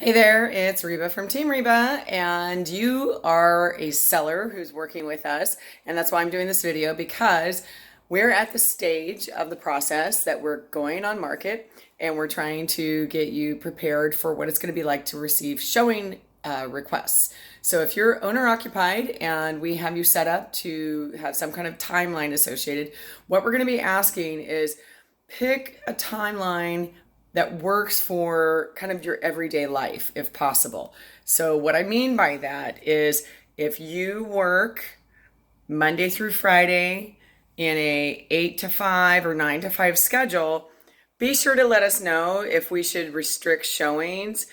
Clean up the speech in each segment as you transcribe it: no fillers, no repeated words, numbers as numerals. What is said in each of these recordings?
Hey there, it's Reba from Team Reba, and you are a seller who's working with us. And that's why I'm doing this video because we're at the stage of the process that we're going on market and we're trying to get you prepared for what it's going to be like to receive showing requests. So if you're owner occupied and we have you set up to have some kind of timeline associated, what we're going to be asking is pick a timeline that works for kind of your everyday life if possible. So what I mean by that is if you work Monday through Friday in a 8 to 5 or 9 to 5 schedule, be sure to let us know if we should restrict showings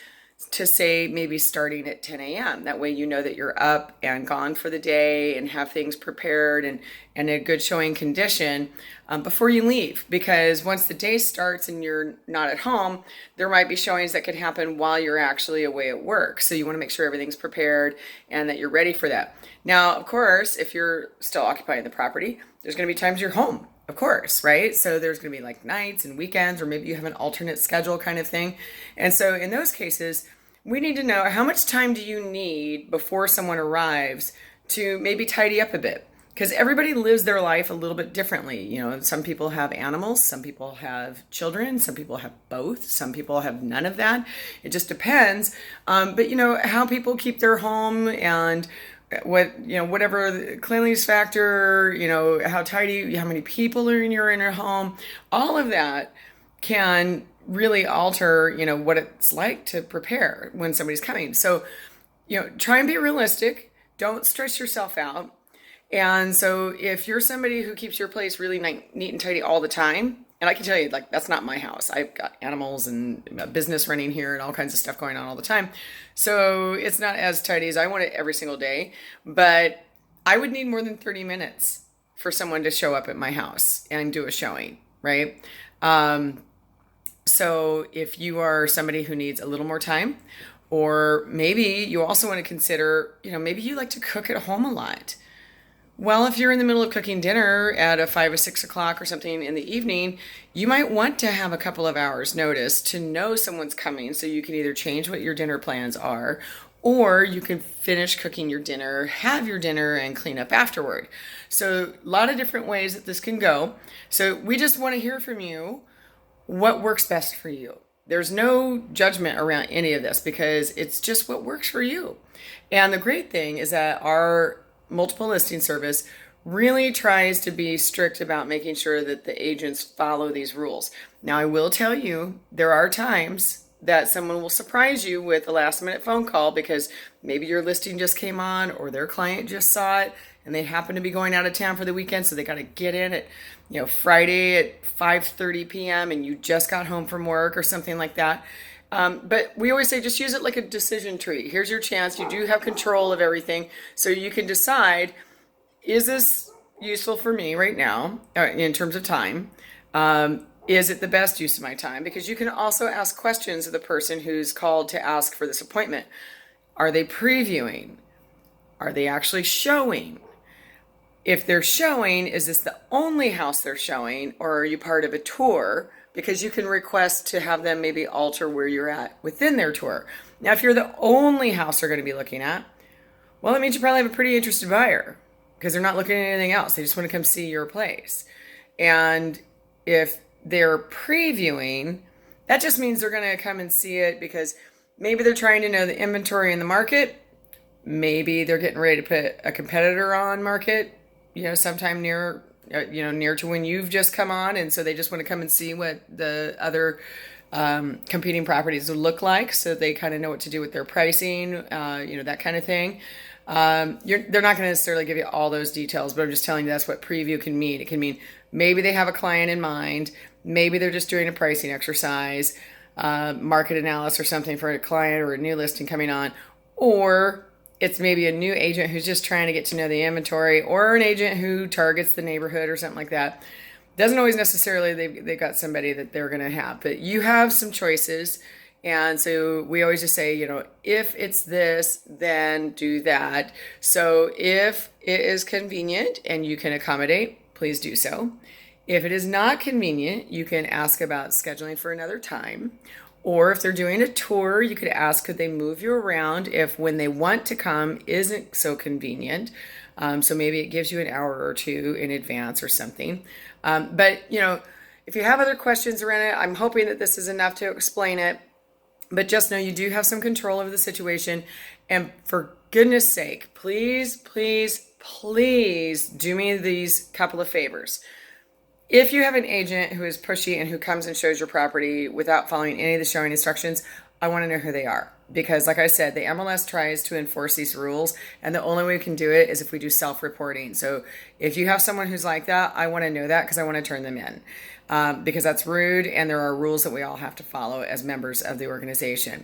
to say maybe starting at 10 a.m. That way you know that you're up and gone for the day and have things prepared and in a good showing condition before you leave. Because once the day starts and you're not at home, there might be showings that could happen while you're actually away at work. So you want to make sure everything's prepared and that you're ready for that. Now, of course, if you're still occupying the property, there's going to be times you're home. Of course, right? So there's going to be like nights and weekends, or maybe you have an alternate schedule kind of thing. And so in those cases, we need to know how much time do you need before someone arrives to maybe tidy up a bit? Because everybody lives their life a little bit differently. You know, some people have animals, some people have children, some people have both, some people have none of that. It just depends. But you know, how people keep their home and whatever the cleanliness factor, how tidy, how many people are in your home, all of that can really alter, what it's like to prepare when somebody's coming. So, try and be realistic. Don't stress yourself out. And so if you're somebody who keeps your place really neat and tidy all the time, and I can tell you, like, that's not my house. I've got animals and a business running here and all kinds of stuff going on all the time. So it's not as tidy as I want it every single day. But I would need more than 30 minutes for someone to show up at my house and do a showing, right? So if you are somebody who needs a little more time, or maybe you also want to consider, maybe you like to cook at home a lot. Well, if you're in the middle of cooking dinner at a 5 or 6 o'clock or something in the evening, you might want to have a couple of hours notice to know someone's coming so you can either change what your dinner plans are or you can finish cooking your dinner, have your dinner, and clean up afterward. So a lot of different ways that this can go. So we just want to hear from you what works best for you. There's no judgment around any of this because it's just what works for you. And the great thing is that our multiple listing service really tries to be strict about making sure that the agents follow these rules. Now, I will tell you, there are times that someone will surprise you with a last minute phone call because maybe your listing just came on or their client just saw it and they happen to be going out of town for the weekend, so they got to get in at Friday at 5:30 p.m. and you just got home from work or something like that. But we always say just use it like a decision tree. Here's your chance. You do have control of everything. So you can decide, is this useful for me right now in terms of time? Is it the best use of my time? Because you can also ask questions of the person who's called to ask for this appointment. Are they previewing? Are they actually showing? If they're showing, is this the only house they're showing, or are you part of a tour? Because you can request to have them maybe alter where you're at within their tour. Now, if you're the only house they're going to be looking at, well, that means you probably have a pretty interested buyer because they're not looking at anything else. They just want to come see your place. And if they're previewing, that just means they're going to come and see it because maybe they're trying to know the inventory in the market. Maybe they're getting ready to put a competitor on market, sometime near to when you've just come on, and so they just want to come and see what the other competing properties would look like, so they kind of know what to do with their pricing, that kind of thing. They're not going to necessarily give you all those details, but I'm just telling you that's what preview can mean. It can mean maybe they have a client in mind, maybe they're just doing a pricing exercise, market analysis or something for a client or a new listing coming on, or it's maybe a new agent who's just trying to get to know the inventory, or an agent who targets the neighborhood or something like that. Doesn't always necessarily they've got somebody that they're going to have, but you have some choices. And so we always just say, if it's this, then do that. So if it is convenient and you can accommodate, please do so. If it is not convenient, you can ask about scheduling for another time. Or if they're doing a tour, you could ask, could they move you around if when they want to come isn't so convenient? So maybe it gives you an hour or two in advance or something. But, if you have other questions around it, I'm hoping that this is enough to explain it. But just know you do have some control over the situation. And for goodness sake, please, please, please do me these couple of favors. If you have an agent who is pushy and who comes and shows your property without following any of the showing instructions, I want to know who they are. Because like I said, the MLS tries to enforce these rules, and the only way we can do it is if we do self-reporting. So if you have someone who's like that, I want to know that because I want to turn them in. Because that's rude, and there are rules that we all have to follow as members of the organization.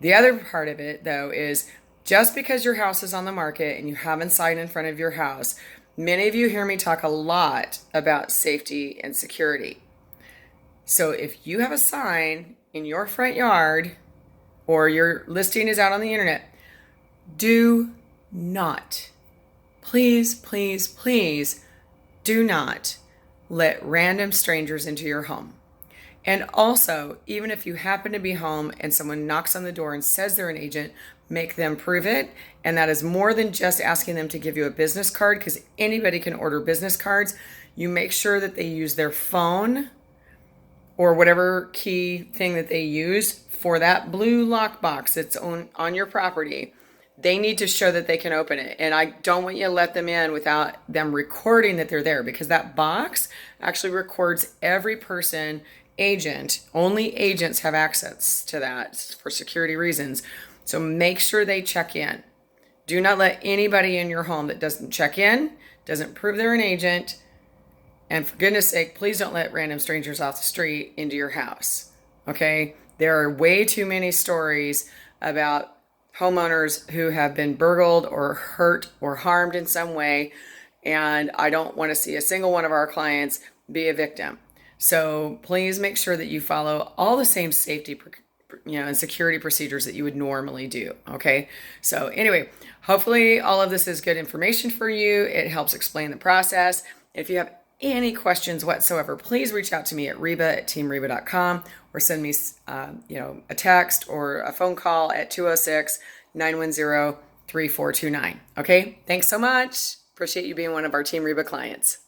The other part of it, though, is just because your house is on the market and you have a sign in front of your house, many of you hear me talk a lot about safety and security. So if you have a sign in your front yard or your listing is out on the internet, do not, please, please, please do not let random strangers into your home. And also, even if you happen to be home and someone knocks on the door and says they're an agent, make them prove it. And that is more than just asking them to give you a business card, because anybody can order business cards. You make sure that they use their phone or whatever key thing that they use for that blue lockbox that's on your property. They need to show that they can open it. And I don't want you to let them in without them recording that they're there, because that box actually records every person, agent. Only agents have access to that for security reasons. So make sure they check in. Do not let anybody in your home that doesn't check in, doesn't prove they're an agent. And for goodness sake, please don't let random strangers off the street into your house. Okay? There are way too many stories about homeowners who have been burgled or hurt or harmed in some way. And I don't want to see a single one of our clients be a victim. So please make sure that you follow all the same safety and security procedures that you would normally do. Okay. So anyway, hopefully all of this is good information for you. It helps explain the process. If you have any questions whatsoever, please reach out to me at reba@teamreba.com or send me, a text or a phone call at 206-910-3429. Okay. Thanks so much. Appreciate you being one of our Team Reba clients.